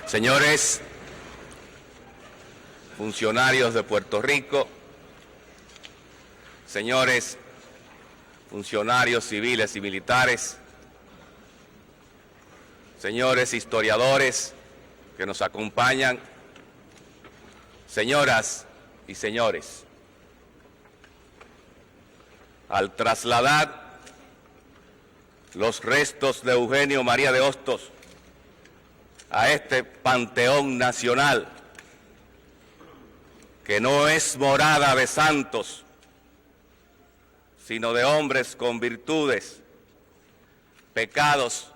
Señores funcionarios de Puerto Rico, señores funcionarios civiles y militares, señores historiadores que nos acompañan, señoras y señores, al trasladar los restos de Eugenio María de Hostos a este panteón nacional, que no es morada de santos, sino de hombres con virtudes, pecados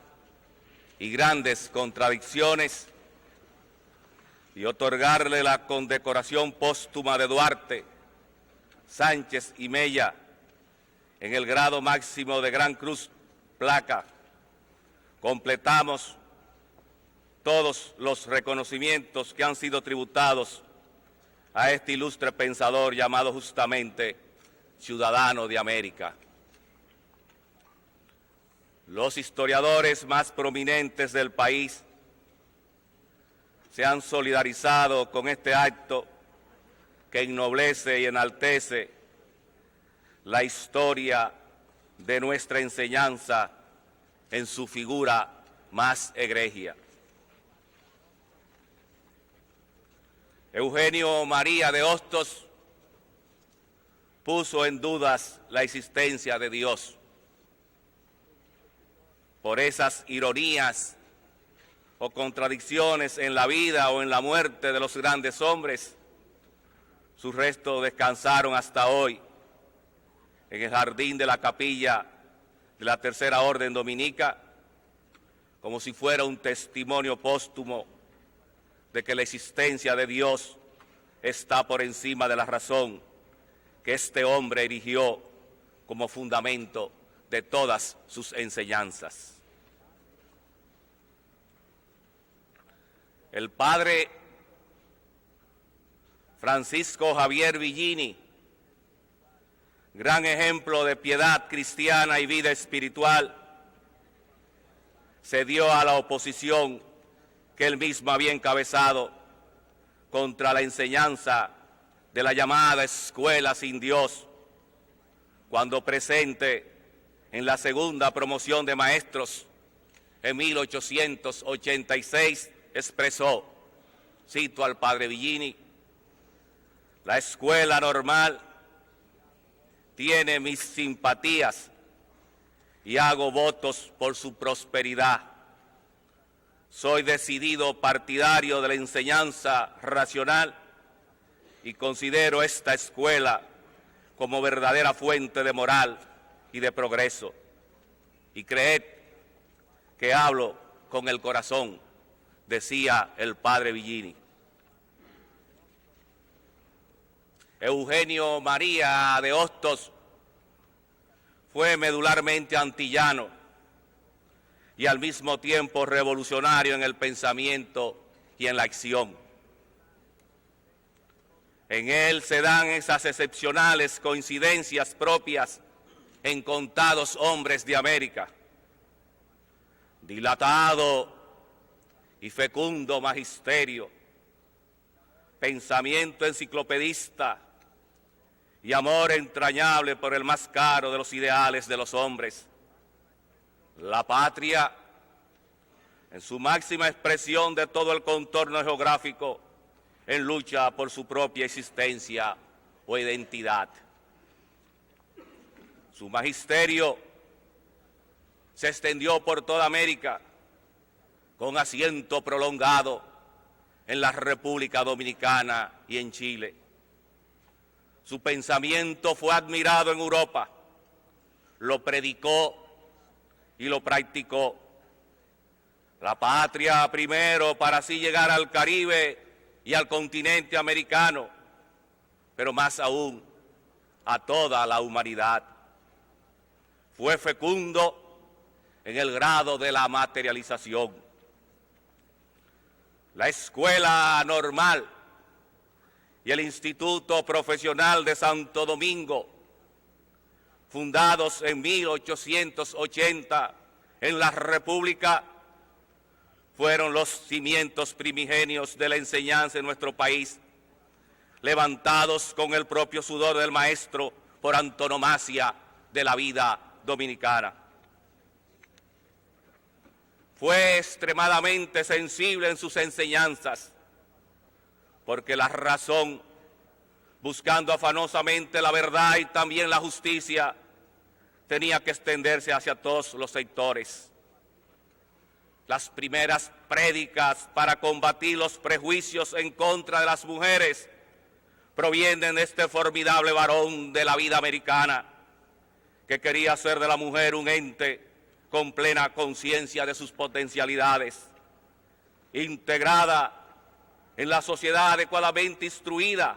y grandes contradicciones, y otorgarle la condecoración póstuma de Duarte, Sánchez y Mella en el grado máximo de Gran Cruz Placa, completamos todos los reconocimientos que han sido tributados a este ilustre pensador llamado justamente ciudadano de América. Los historiadores más prominentes del país se han solidarizado con este acto que ennoblece y enaltece la historia de nuestra enseñanza en su figura más egregia. Eugenio María de Hostos puso en dudas la existencia de Dios. Por esas ironías o contradicciones en la vida o en la muerte de los grandes hombres, sus restos descansaron hasta hoy en el jardín de la capilla de la Tercera Orden Dominica, como si fuera un testimonio póstumo de que la existencia de Dios está por encima de la razón que este hombre erigió como fundamento de todas sus enseñanzas. El padre Francisco Javier Villini, gran ejemplo de piedad cristiana y vida espiritual, se dio a la oposición que él mismo había encabezado contra la enseñanza de la llamada escuela sin Dios, cuando presente en la segunda promoción de maestros en 1886 expresó, cito al padre Villini: la escuela normal tiene mis simpatías y hago votos por su prosperidad. Soy decidido partidario de la enseñanza racional y considero esta escuela como verdadera fuente de moral y de progreso. Y creed que hablo con el corazón, decía el padre Villini. Eugenio María de Hostos fue medularmente antillano y al mismo tiempo revolucionario en el pensamiento y en la acción. En él se dan esas excepcionales coincidencias propias en contados hombres de América. Dilatado y fecundo magisterio, pensamiento enciclopedista y amor entrañable por el más caro de los ideales de los hombres, la patria, en su máxima expresión de todo el contorno geográfico, en lucha por su propia existencia o identidad. Su magisterio se extendió por toda América, con asiento prolongado en la República Dominicana y en Chile. Su pensamiento fue admirado en Europa, lo predicó y lo practicó. La patria primero, para así llegar al Caribe y al continente americano, pero más aún a toda la humanidad. Fue fecundo en el grado de la materialización. La Escuela Normal y el Instituto Profesional de Santo Domingo, fundados en 1880 en la República, fueron los cimientos primigenios de la enseñanza en nuestro país, levantados con el propio sudor del maestro por antonomasia de la vida dominicana. Fue extremadamente sensible en sus enseñanzas, porque la razón, buscando afanosamente la verdad y también la justicia, tenía que extenderse hacia todos los sectores. Las primeras prédicas para combatir los prejuicios en contra de las mujeres provienen de este formidable varón de la vida americana, que quería hacer de la mujer un ente con plena conciencia de sus potencialidades, integrada en la sociedad adecuadamente instruida,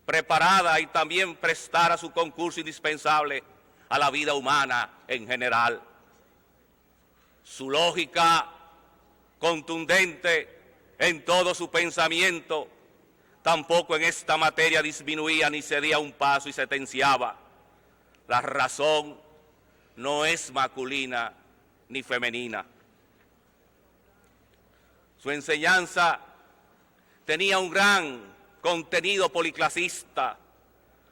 preparada y también prestara su concurso indispensable a la vida humana en general. Su lógica contundente en todo su pensamiento tampoco en esta materia disminuía ni cedía un paso y sentenciaba: la razón no es masculina ni femenina. Su enseñanza tenía un gran contenido policlasista,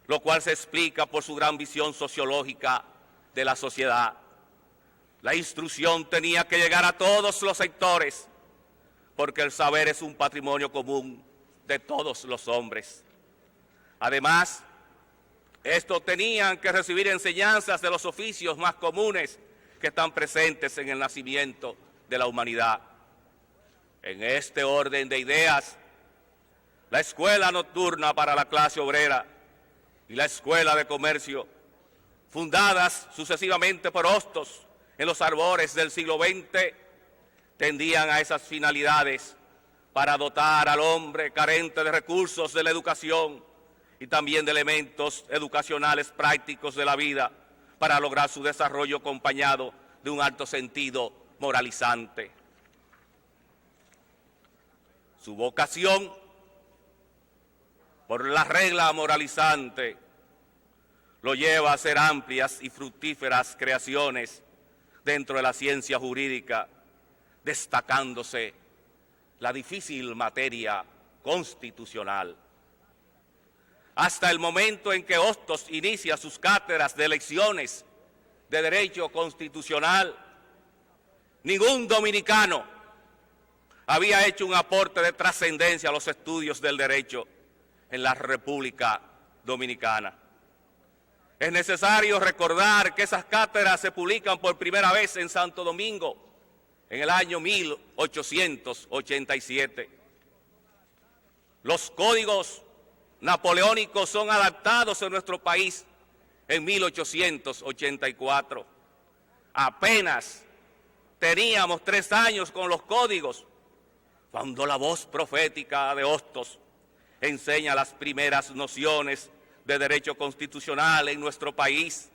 lo cual se explica por su gran visión sociológica de la sociedad. La instrucción tenía que llegar a todos los sectores, porque el saber es un patrimonio común de todos los hombres. Además, estos tenían que recibir enseñanzas de los oficios más comunes que están presentes en el nacimiento de la humanidad. En este orden de ideas, la escuela nocturna para la clase obrera y la escuela de comercio, fundadas sucesivamente por Hostos en los albores del siglo XX, tendían a esas finalidades para dotar al hombre carente de recursos de la educación y también de elementos educacionales prácticos de la vida para lograr su desarrollo acompañado de un alto sentido moralizante. Su vocación por la regla moralizante lo lleva a hacer amplias y fructíferas creaciones dentro de la ciencia jurídica, destacándose la difícil materia constitucional. Hasta el momento en que Hostos inicia sus cátedras de lecciones de derecho constitucional, ningún dominicano había hecho un aporte de trascendencia a los estudios del derecho en la República Dominicana. Es necesario recordar que esas cátedras se publican por primera vez en Santo Domingo en el año 1887. Los códigos napoleónicos son adaptados en nuestro país en 1884. Apenas teníamos 3 años con los códigos cuando la voz profética de Hostos enseña las primeras nociones de derecho constitucional en nuestro país.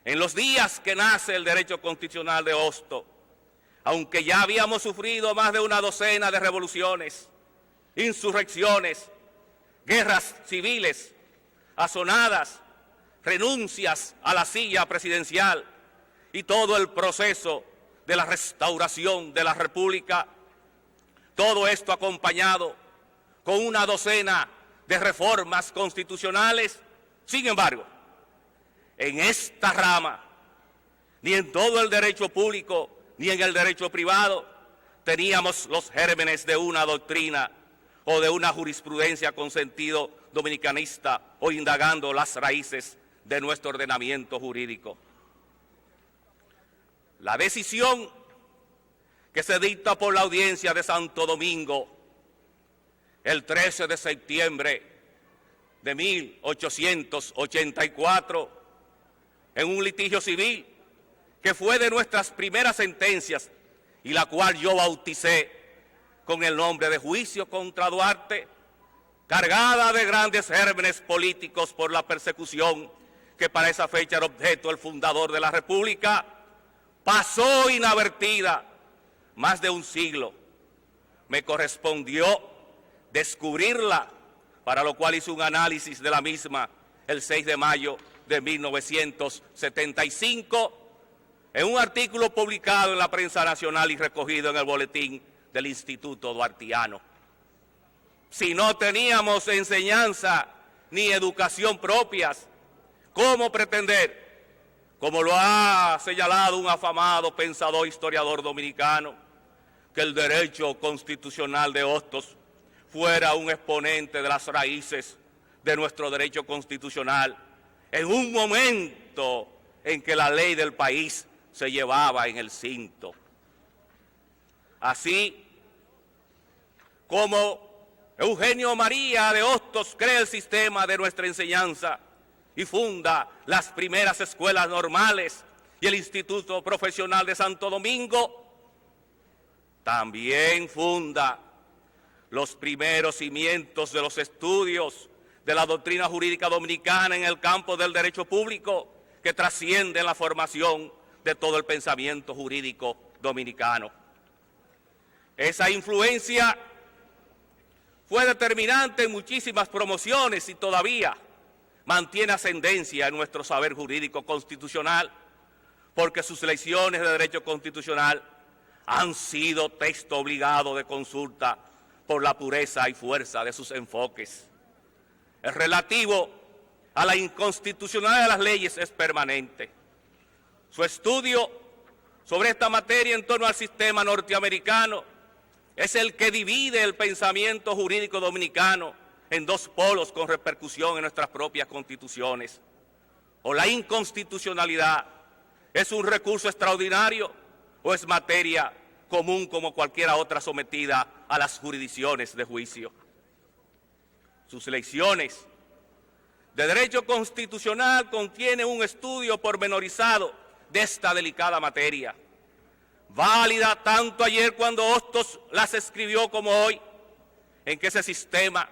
En los días que nace el derecho constitucional de Hostos, aunque ya habíamos sufrido más de una docena de revoluciones, insurrecciones, guerras civiles, azonadas, renuncias a la silla presidencial y todo el proceso de la restauración de la República, todo esto acompañado con una docena de reformas constitucionales. Sin embargo, en esta rama, ni en todo el derecho público, ni en el derecho privado, teníamos los gérmenes de una doctrina o de una jurisprudencia con sentido dominicanista o indagando las raíces de nuestro ordenamiento jurídico. La decisión que se dicta por la audiencia de Santo Domingo el 13 de septiembre de 1884 en un litigio civil que fue de nuestras primeras sentencias y la cual yo bauticé con el nombre de juicio contra Duarte, cargada de grandes gérmenes políticos por la persecución que para esa fecha era objeto el fundador de la República, pasó inadvertida más de un siglo. Me correspondió descubrirla, para lo cual hice un análisis de la misma el 6 de mayo de 1975 en un artículo publicado en la prensa nacional y recogido en el boletín del Instituto Duartiano. Si no teníamos enseñanza ni educación propias, ¿cómo pretender, como lo ha señalado un afamado pensador historiador dominicano, que el derecho constitucional de Hostos fuera un exponente de las raíces de nuestro derecho constitucional en un momento en que la ley del país se llevaba en el cinto? Así como Eugenio María de Hostos crea el sistema de nuestra enseñanza y funda las primeras escuelas normales y el Instituto Profesional de Santo Domingo, también funda los primeros cimientos de los estudios de la doctrina jurídica dominicana en el campo del derecho público, que trascienden la formación de todo el pensamiento jurídico dominicano. Esa influencia fue determinante en muchísimas promociones y todavía mantiene ascendencia en nuestro saber jurídico constitucional, porque sus lecciones de derecho constitucional han sido texto obligado de consulta por la pureza y fuerza de sus enfoques. El relativo a la inconstitucionalidad de las leyes es permanente. Su estudio sobre esta materia en torno al sistema norteamericano es el que divide el pensamiento jurídico dominicano en dos polos con repercusión en nuestras propias constituciones. O la inconstitucionalidad es un recurso extraordinario o es materia común como cualquiera otra sometida a las jurisdicciones de juicio. Sus lecciones de derecho constitucional contienen un estudio pormenorizado de esta delicada materia, válida tanto ayer cuando Hostos las escribió como hoy, en que ese sistema,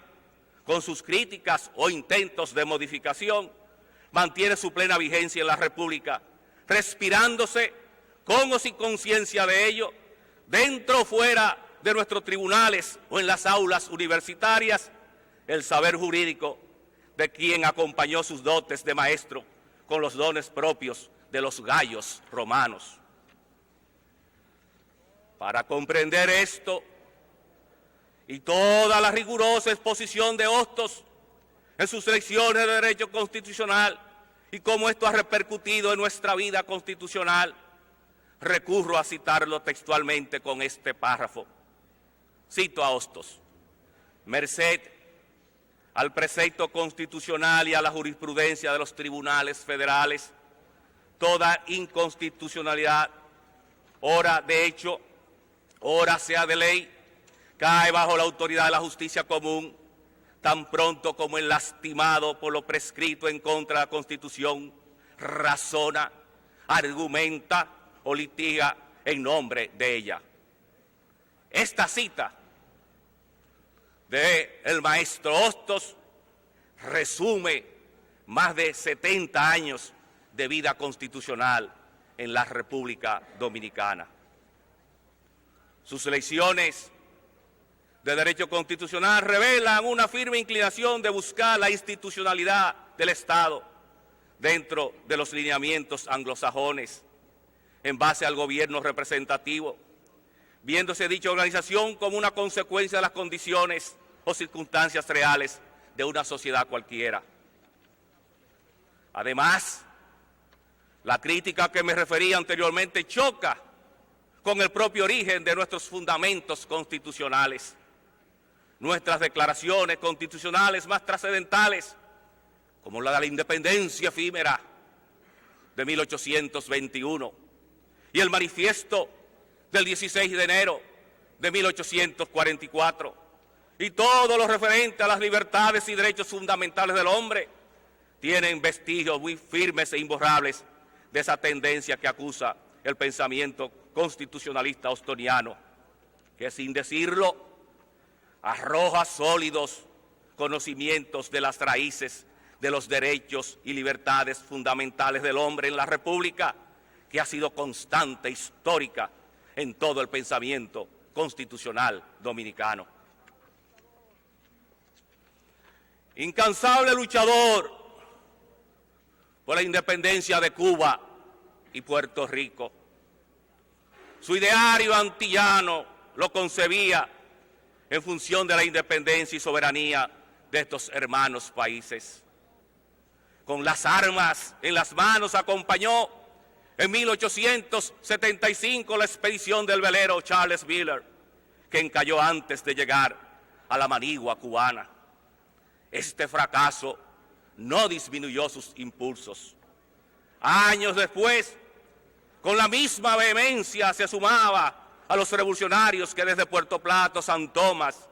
con sus críticas o intentos de modificación, mantiene su plena vigencia en la República, respirándose con o sin conciencia de ello, dentro o fuera de nuestros tribunales o en las aulas universitarias, el saber jurídico de quien acompañó sus dotes de maestro con los dones propios de los gallos romanos. Para comprender esto y toda la rigurosa exposición de Hostos en sus lecciones de derecho constitucional y cómo esto ha repercutido en nuestra vida constitucional, recurro a citarlo textualmente con este párrafo. Cito a Hostos: merced al precepto constitucional y a la jurisprudencia de los tribunales federales, toda inconstitucionalidad, ora de hecho, ora sea de ley, cae bajo la autoridad de la justicia común, tan pronto como el lastimado por lo prescrito en contra de la Constitución razona, argumenta o litiga en nombre de ella. Esta cita del maestro Hostos resume más de 70 años de vida constitucional en la República Dominicana. Sus lecciones de derecho constitucional revelan una firme inclinación de buscar la institucionalidad del Estado dentro de los lineamientos anglosajones en base al gobierno representativo, viéndose dicha organización como una consecuencia de las condiciones o circunstancias reales de una sociedad cualquiera. Además, la crítica a que me refería anteriormente choca con el propio origen de nuestros fundamentos constitucionales. Nuestras declaraciones constitucionales más trascendentales, como la de la independencia efímera de 1821 y el manifiesto del 16 de enero de 1844, y todo lo referente a las libertades y derechos fundamentales del hombre, tienen vestigios muy firmes e imborrables de esa tendencia que acusa el pensamiento constitucionalista hostoniano, que sin decirlo arroja sólidos conocimientos de las raíces de los derechos y libertades fundamentales del hombre en la República, que ha sido constante, histórica, en todo el pensamiento constitucional dominicano. Incansable luchador por la independencia de Cuba y Puerto Rico. Su ideario antillano lo concebía en función de la independencia y soberanía de estos hermanos países. Con las armas en las manos acompañó en 1875 la expedición del velero Charles Miller, que encalló antes de llegar a la manigua cubana. Este fracaso no disminuyó sus impulsos. Años después, con la misma vehemencia se sumaba a los revolucionarios que desde Puerto Plata, San Tomás,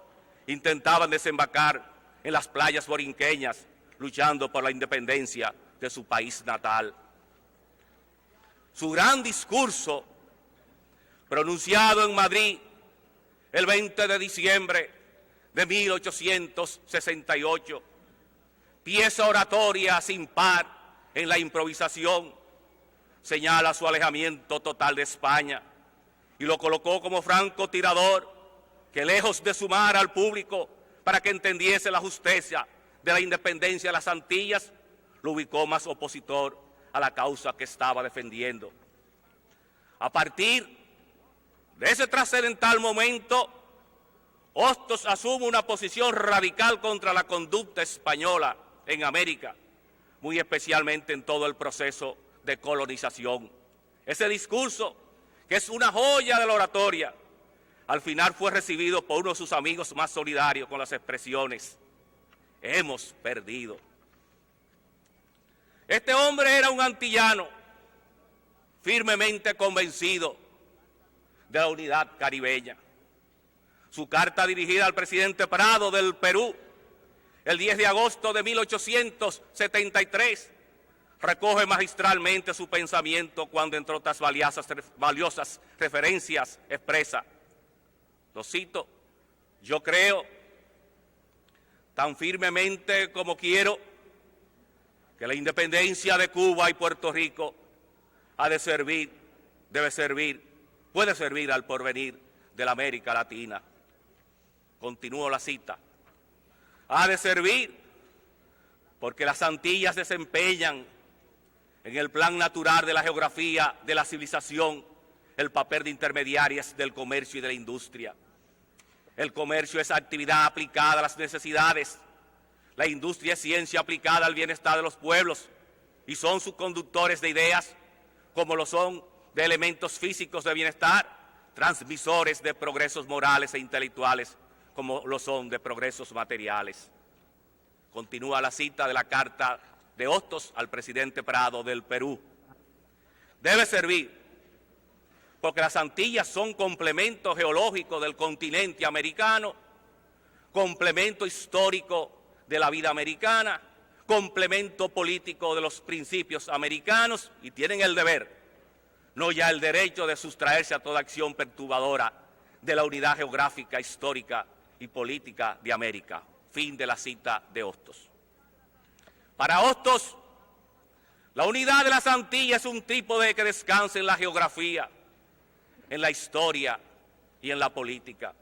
intentaban desembarcar en las playas borinqueñas, luchando por la independencia de su país natal. Su gran discurso, pronunciado en Madrid el 20 de diciembre de 1868, pieza oratoria sin par en la improvisación, señala su alejamiento total de España y lo colocó como francotirador que, lejos de sumar al público para que entendiese la justicia de la independencia de las Antillas, lo ubicó más opositor a la causa que estaba defendiendo. A partir de ese trascendental momento, Hostos asume una posición radical contra la conducta española en América, muy especialmente en todo el proceso de colonización. Ese discurso, que es una joya de la oratoria, al final fue recibido por uno de sus amigos más solidarios con las expresiones: hemos perdido. Este hombre era un antillano firmemente convencido de la unidad caribeña. Su carta dirigida al presidente Prado del Perú el 10 de agosto de 1873 recoge magistralmente su pensamiento cuando, entre otras valiosas referencias, expresa, lo cito: yo creo tan firmemente como quiero que la independencia de Cuba y Puerto Rico puede servir al porvenir de la América Latina. Continúo la cita. Ha de servir porque las Antillas desempeñan en el plan natural de la geografía de la civilización el papel de intermediarias del comercio y de la industria. El comercio es actividad aplicada a las necesidades, la industria es ciencia aplicada al bienestar de los pueblos y son sus conductores de ideas, como lo son de elementos físicos de bienestar, transmisores de progresos morales e intelectuales, como lo son de progresos materiales. Continúa la cita de la carta de Hostos al presidente Prado del Perú. Debe servir porque las Antillas son complemento geológico del continente americano, complemento histórico de la vida americana, complemento político de los principios americanos, y tienen el deber, no ya el derecho, de sustraerse a toda acción perturbadora de la unidad geográfica, histórica y política de América. Fin de la cita de Hostos. Para Hostos, la unidad de las Antillas es un trípode que descansa en la geografía, en la historia y en la política.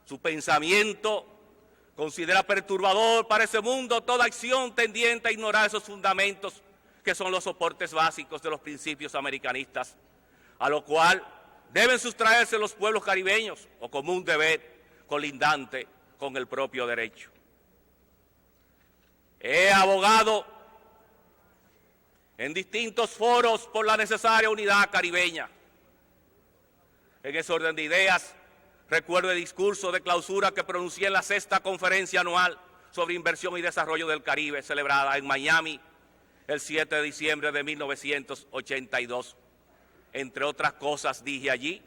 Su pensamiento considera perturbador para ese mundo toda acción tendiente a ignorar esos fundamentos que son los soportes básicos de los principios americanistas, a lo cual deben sustraerse los pueblos caribeños, o como un deber colindante con el propio derecho. He abogado en distintos foros por la necesaria unidad caribeña. En ese orden de ideas, recuerdo el discurso de clausura que pronuncié en la 6ª Conferencia Anual sobre Inversión y Desarrollo del Caribe, celebrada en Miami el 7 de diciembre de 1982. Entre otras cosas dije allí,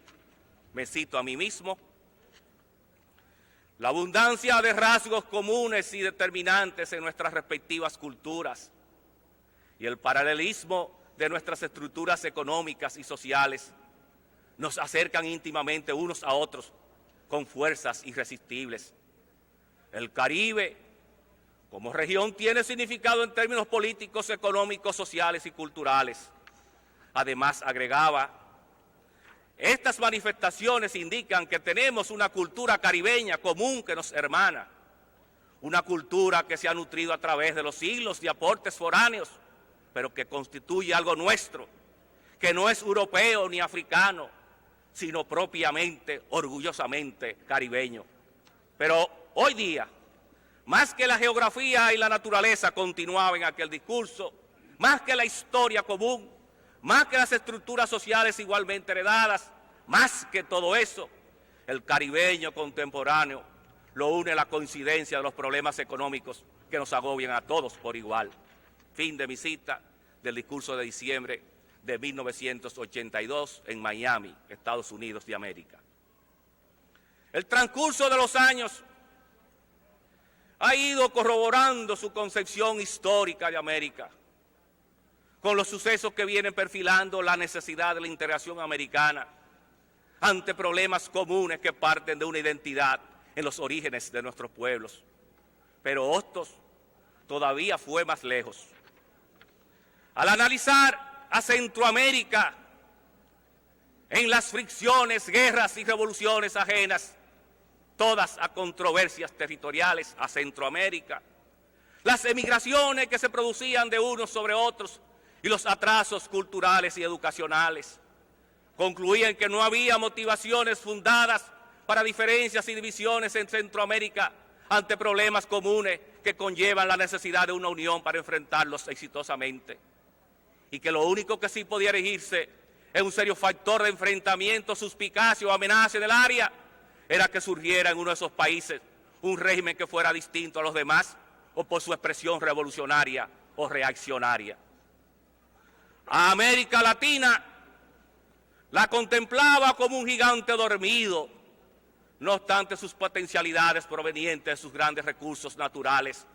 me cito a mí mismo: la abundancia de rasgos comunes y determinantes en nuestras respectivas culturas y el paralelismo de nuestras estructuras económicas y sociales nos acercan íntimamente unos a otros con fuerzas irresistibles. El Caribe, como región, tiene significado en términos políticos, económicos, sociales y culturales. Además, agregaba, estas manifestaciones indican que tenemos una cultura caribeña común que nos hermana, una cultura que se ha nutrido a través de los siglos de aportes foráneos, pero que constituye algo nuestro, que no es europeo ni africano, sino propiamente, orgullosamente caribeño. Pero hoy día, más que la geografía y la naturaleza continuaba en aquel discurso, más que la historia común, más que las estructuras sociales igualmente heredadas, más que todo eso, el caribeño contemporáneo lo une la coincidencia de los problemas económicos que nos agobian a todos por igual. Fin de mi cita del discurso de diciembre de 1982 en Miami, Estados Unidos de América. El transcurso de los años ha ido corroborando su concepción histórica de América, con los sucesos que vienen perfilando la necesidad de la integración americana ante problemas comunes que parten de una identidad en los orígenes de nuestros pueblos. Pero Hostos todavía fue más lejos. Al analizar a Centroamérica en las fricciones, guerras y revoluciones ajenas, todas a controversias territoriales a Centroamérica, las emigraciones que se producían de unos sobre otros y los atrasos culturales y educacionales, concluían que no había motivaciones fundadas para diferencias y divisiones en Centroamérica ante problemas comunes que conllevan la necesidad de una unión para enfrentarlos exitosamente. Y que lo único que sí podía erigirse en un serio factor de enfrentamiento, suspicacia o amenaza en el área era que surgiera en uno de esos países un régimen que fuera distinto a los demás o por su expresión revolucionaria o reaccionaria. A América Latina la contemplaba como un gigante dormido, no obstante sus potencialidades provenientes de sus grandes recursos naturales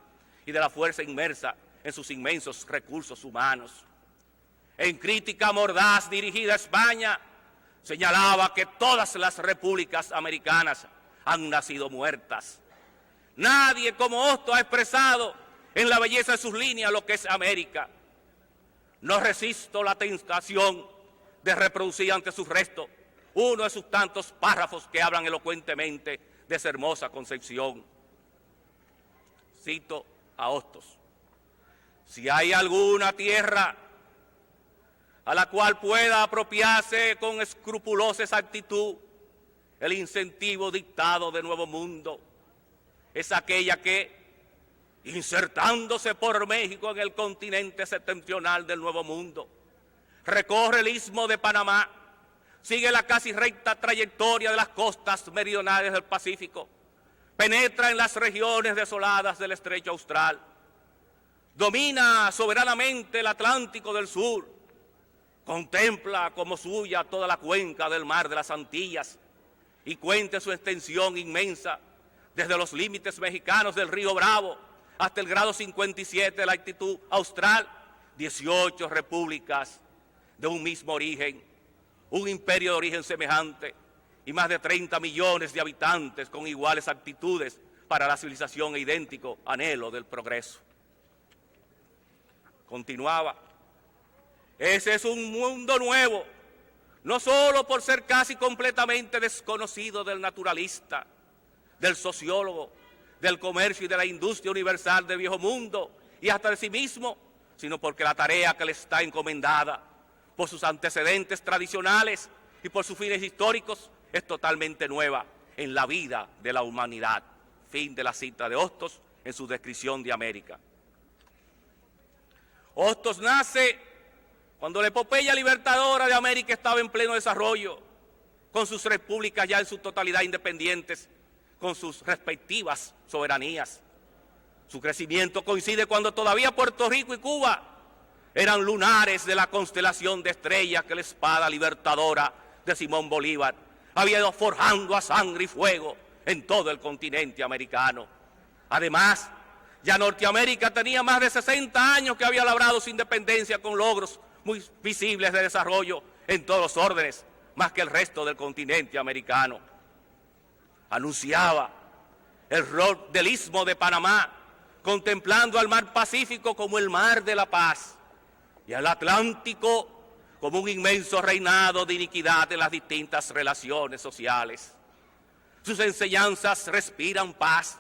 y de la fuerza inmersa en sus inmensos recursos humanos. En crítica mordaz dirigida a España, señalaba que todas las repúblicas americanas han nacido muertas. Nadie como Hostos ha expresado en la belleza de sus líneas lo que es América. No resisto la tentación de reproducir ante sus restos uno de sus tantos párrafos que hablan elocuentemente de esa hermosa concepción. Cito a Hostos: si hay alguna tierra a la cual pueda apropiarse con escrupulosa exactitud el incentivo dictado de Nuevo Mundo, es aquella que, insertándose por México en el continente septentrional del Nuevo Mundo, recorre el istmo de Panamá, sigue la casi recta trayectoria de las costas meridionales del Pacífico, penetra en las regiones desoladas del Estrecho Austral, domina soberanamente el Atlántico del Sur, contempla como suya toda la cuenca del Mar de las Antillas y cuenta su extensión inmensa desde los límites mexicanos del río Bravo hasta el grado 57 de latitud austral, 18 repúblicas de un mismo origen, un imperio de origen semejante y más de 30 millones de habitantes con iguales aptitudes para la civilización e idéntico anhelo del progreso. Continuaba: ese es un mundo nuevo, no solo por ser casi completamente desconocido del naturalista, del sociólogo, del comercio y de la industria universal del viejo mundo y hasta de sí mismo, sino porque la tarea que le está encomendada por sus antecedentes tradicionales y por sus fines históricos es totalmente nueva en la vida de la humanidad. Fin de la cita de Hostos en su descripción de América. Hostos nace cuando la epopeya libertadora de América estaba en pleno desarrollo, con sus repúblicas ya en su totalidad independientes, con sus respectivas soberanías. Su crecimiento coincide cuando todavía Puerto Rico y Cuba eran lunares de la constelación de estrellas que la espada libertadora de Simón Bolívar había ido forjando a sangre y fuego en todo el continente americano. Además, ya Norteamérica tenía más de 60 años que había labrado su independencia con logros muy visibles de desarrollo en todos los órdenes, más que el resto del continente americano. Anunciaba el rol del Istmo de Panamá, contemplando al mar Pacífico como el mar de la paz y al Atlántico como un inmenso reinado de iniquidad en las distintas relaciones sociales. Sus enseñanzas respiran paz,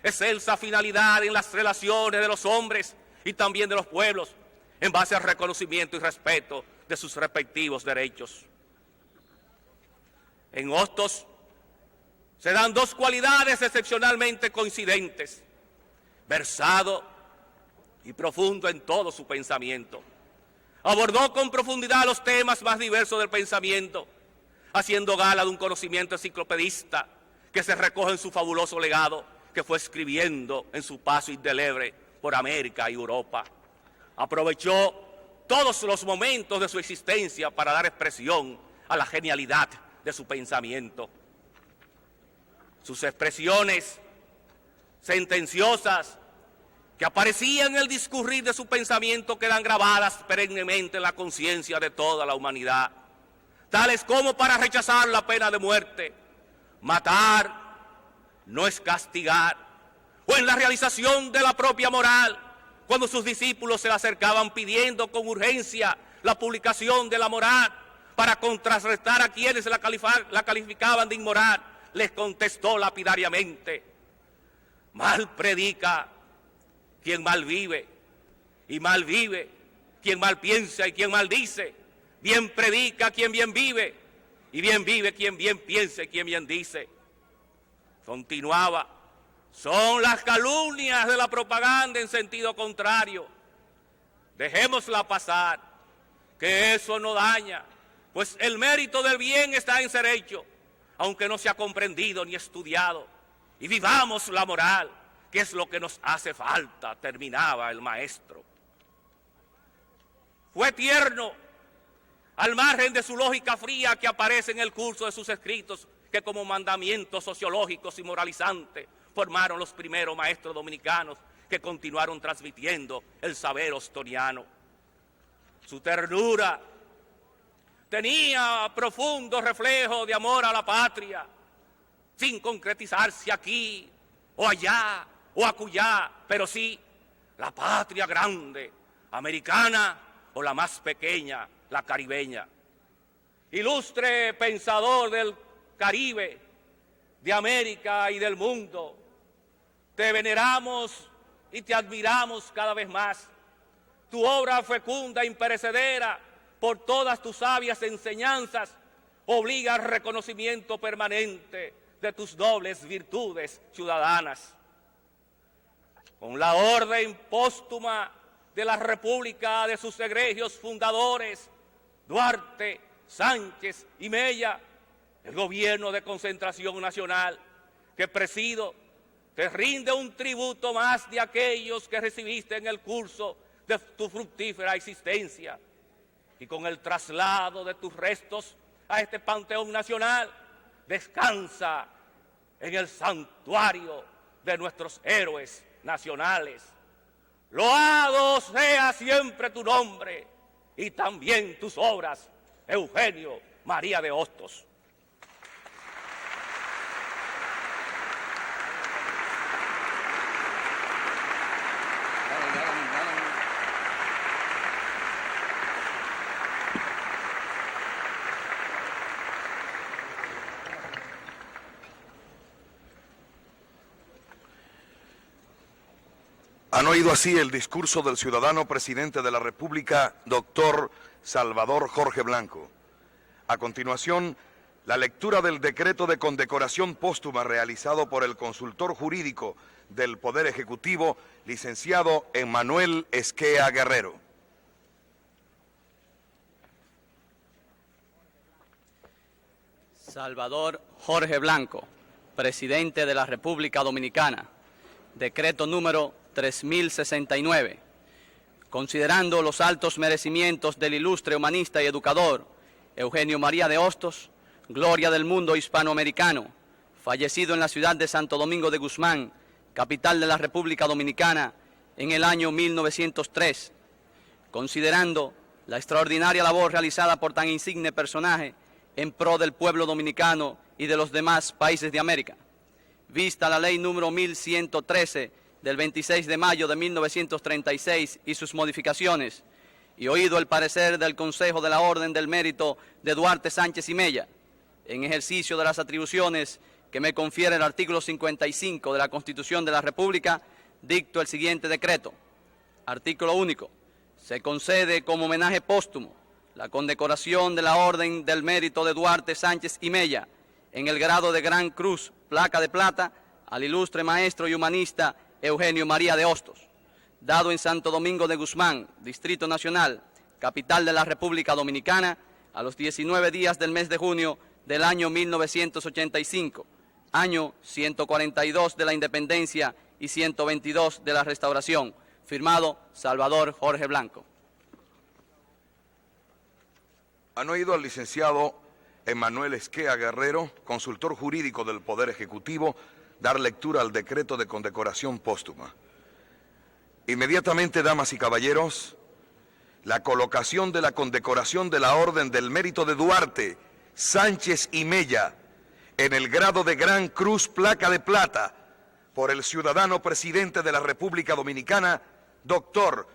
excelsa finalidad en las relaciones de los hombres y también de los pueblos, en base al reconocimiento y respeto de sus respectivos derechos. En Hostos se dan dos cualidades excepcionalmente coincidentes: versado y profundo en todo su pensamiento. Abordó con profundidad los temas más diversos del pensamiento, haciendo gala de un conocimiento enciclopedista que se recoge en su fabuloso legado que fue escribiendo en su paso indeleble por América y Europa. Aprovechó todos los momentos de su existencia para dar expresión a la genialidad de su pensamiento. Sus expresiones sentenciosas que aparecían en el discurrir de su pensamiento quedan grabadas perennemente en la conciencia de toda la humanidad, tales como para rechazar la pena de muerte, matar no es castigar, o en la realización de la propia moral, cuando sus discípulos se le acercaban pidiendo con urgencia la publicación de la moral para contrarrestar a quienes la calificaban de inmoral, les contestó lapidariamente: mal predica quien mal vive, y mal vive quien mal piensa y quien mal dice. Bien predica quien bien vive, y bien vive quien bien piensa y quien bien dice. Continuaba: son las calumnias de la propaganda en sentido contrario. Dejémosla pasar, que eso no daña, pues el mérito del bien está en ser hecho, aunque no se ha comprendido ni estudiado. Y vivamos la moral, que es lo que nos hace falta, terminaba el maestro. Fue tierno, al margen de su lógica fría que aparece en el curso de sus escritos, que como mandamientos sociológicos y moralizantes formaron los primeros maestros dominicanos que continuaron transmitiendo el saber ostoniano. Su ternura tenía profundo reflejo de amor a la patria, sin concretizarse aquí o allá o acullá, pero sí la patria grande, americana, o la más pequeña, la caribeña. Ilustre pensador del Caribe, de América y del mundo, te veneramos y te admiramos cada vez más. Tu obra fecunda, imperecedera, por todas tus sabias enseñanzas, obliga al reconocimiento permanente de tus nobles virtudes ciudadanas. Con la orden póstuma de la República de sus egregios fundadores, Duarte, Sánchez y Mella, el gobierno de concentración nacional que presido te rinde un tributo más de aquellos que recibiste en el curso de tu fructífera existencia. Y con el traslado de tus restos a este panteón nacional, descansa en el santuario de nuestros héroes nacionales. Loado sea siempre tu nombre y también tus obras, Eugenio María de Hostos. Han oído así el discurso del ciudadano presidente de la República, doctor Salvador Jorge Blanco. A continuación, la lectura del decreto de condecoración póstuma realizado por el consultor jurídico del Poder Ejecutivo, licenciado Emmanuel Esquea Guerrero. Salvador Jorge Blanco, presidente de la República Dominicana. Decreto número 3069. Considerando los altos merecimientos del ilustre humanista y educador Eugenio María de Hostos, gloria del mundo hispanoamericano, fallecido en la ciudad de Santo Domingo de Guzmán, capital de la República Dominicana, en el año 1903, considerando la extraordinaria labor realizada por tan insigne personaje en pro del pueblo dominicano y de los demás países de América, vista la ley número 1113 del 26 de mayo de 1936 y sus modificaciones, y oído el parecer del Consejo de la Orden del Mérito de Duarte, Sánchez y Mella, en ejercicio de las atribuciones que me confiere el artículo 55 de la Constitución de la República, dicto el siguiente decreto. Artículo único. Se concede como homenaje póstumo la condecoración de la Orden del Mérito de Duarte Sánchez y Mella en el grado de Gran Cruz, placa de plata, al ilustre maestro y humanista Eugenio María de Hostos, dado en Santo Domingo de Guzmán, Distrito Nacional, capital de la República Dominicana, a los 19 días del mes de junio del año 1985, año 142 de la Independencia y 122 de la Restauración, firmado Salvador Jorge Blanco. Han oído al licenciado Emanuel Esquea Guerrero, consultor jurídico del Poder Ejecutivo, dar lectura al decreto de condecoración póstuma. Inmediatamente, damas y caballeros, la colocación de la condecoración de la Orden del Mérito de Duarte, Sánchez y Mella, en el grado de Gran Cruz, placa de plata, por el ciudadano presidente de la República Dominicana, Dr.